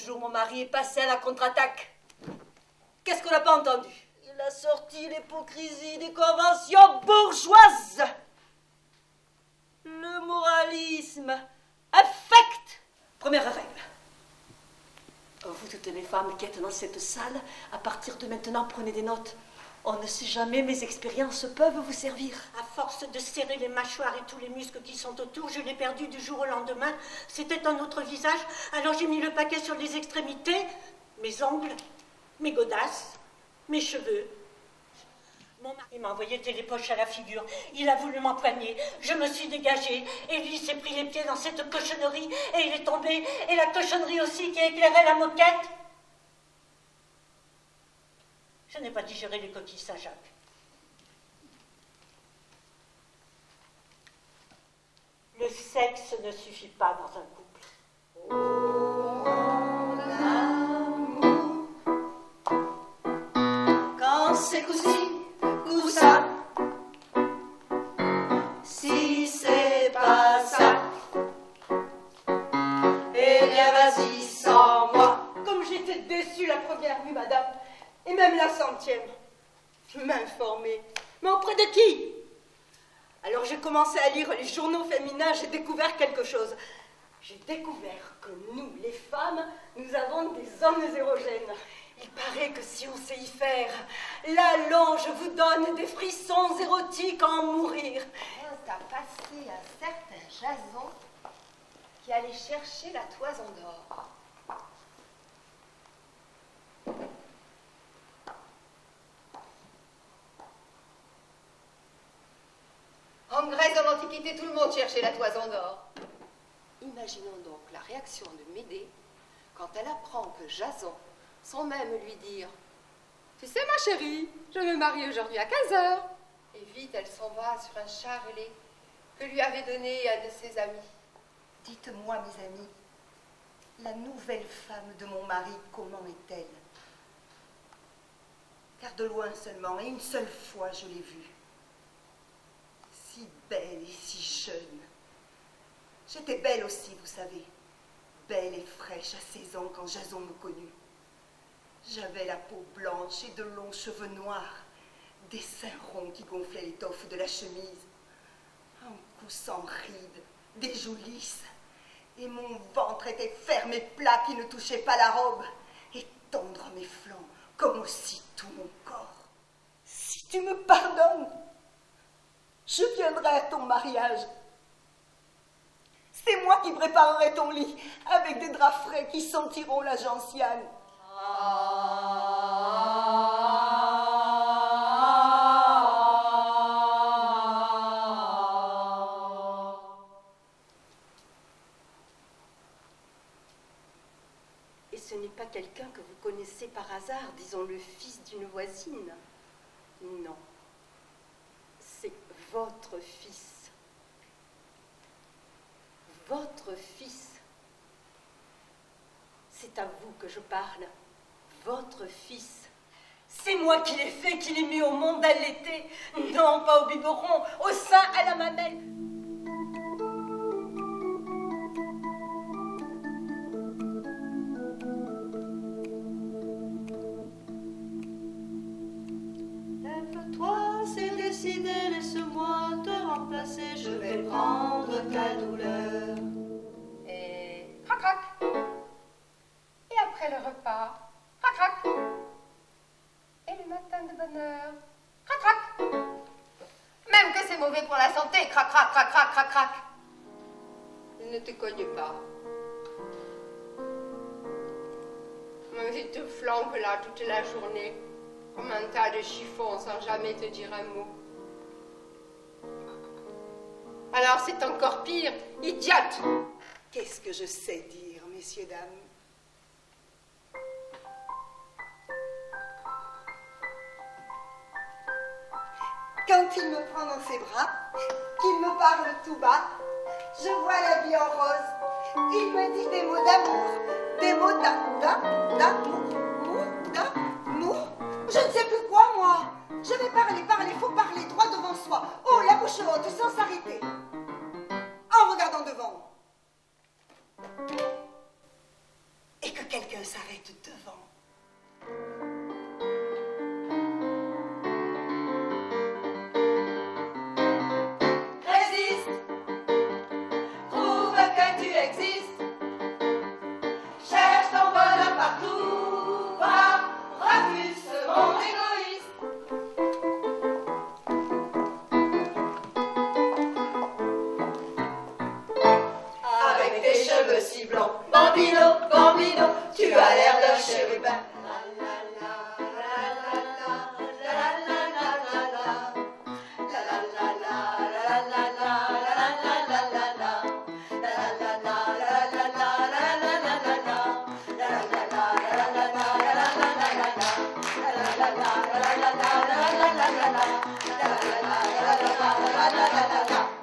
jour, mon mari est passé à la contre-attaque. Qu'est-ce qu'on n'a pas entendu? Il a sorti l'hypocrisie des conventions bourgeoises. Le moralisme affecte. Première règle. Vous toutes les femmes qui êtes dans cette salle, à partir de maintenant, prenez des notes. On ne sait jamais, mes expériences peuvent vous servir. À force de serrer les mâchoires et tous les muscles qui sont autour, je l'ai perdu du jour au lendemain. C'était un autre visage, alors j'ai mis le paquet sur les extrémités, mes ongles, mes godasses, mes cheveux. Mon mari m'a envoyé le télépoche à la figure. Il a voulu m'empoigner. Je me suis dégagée. Et lui s'est pris les pieds dans cette cochonnerie. Et il est tombé. Et la cochonnerie aussi qui éclairait la moquette. Je n'ai pas digéré les coquilles Saint-Jacques. Le sexe ne suffit pas dans un couple. Oh, l'amour. Quand c'est cousi, ça. Si c'est pas ça, eh bien vas-y sans moi. Comme j'étais déçue la première vue, madame, et même la centième. M'informer. Mais auprès de qui? Alors j'ai commencé à lire les journaux féminins, j'ai découvert quelque chose. J'ai découvert que nous, les femmes, nous avons des hommes érogènes. Il paraît que si on sait y faire, là, je vous donne des frissons érotiques à en mourir. T'as passé un certain Jason qui allait chercher la toison d'or. En Grèce, en Antiquité, tout le monde cherchait la toison d'or. Imaginons donc la réaction de Médée quand elle apprend que Jason, sans même lui dire « Tu sais, ma chérie, je me marie aujourd'hui à 15 h. Et vite, elle s'en va sur un char ailé que lui avait donné un de ses amis. Dites-moi, mes amis, la nouvelle femme de mon mari, comment est-elle? Car de loin seulement, et une seule fois, je l'ai vue. Si belle et si jeune. J'étais belle aussi, vous savez. Belle et fraîche à 16 ans quand Jason me connut. J'avais la peau blanche et de longs cheveux noirs, des seins ronds qui gonflaient l'étoffe de la chemise, un cou sans rides, des joues lisses, et mon ventre était ferme et plat qui ne touchait pas la robe, et tendre mes flancs, comme aussi tout mon corps. Si tu me pardonnes, je viendrai à ton mariage. C'est moi qui préparerai ton lit avec des draps frais qui sentiront la gentiane. Et ce n'est pas quelqu'un que vous connaissez par hasard, disons le fils d'une voisine. Non, c'est votre fils. Votre fils. C'est à vous que je parle. Votre fils. C'est moi qui l'ai fait, qui l'ai mis au monde à l'été. Non, pas au biberon, au sein, à la mamelle. Lève-toi, c'est décidé, laisse-moi te remplacer, je vais prendre ta douleur. Et crac crac. Et après le repas, crac crac. Et le matin de bonne heure, crac crac. Même que c'est mauvais pour la santé, crac crac crac crac crac crac. Ne te cogne pas. Mais il te flanque là toute la journée, comme un tas de chiffons sans jamais te dire un mot. Alors c'est encore pire, idiote. Qu'est-ce que je sais dire, messieurs, dames? Quand il me prend dans ses bras, qu'il me parle tout bas, je vois la vie en rose. Il me dit des mots d'amour, des mots d'amour. Je ne sais plus quoi, moi. Je vais parler, faut parler droit devant soi. Oh, la bouche haute, sans s'arrêter. En regardant devant. Et que quelqu'un la la la la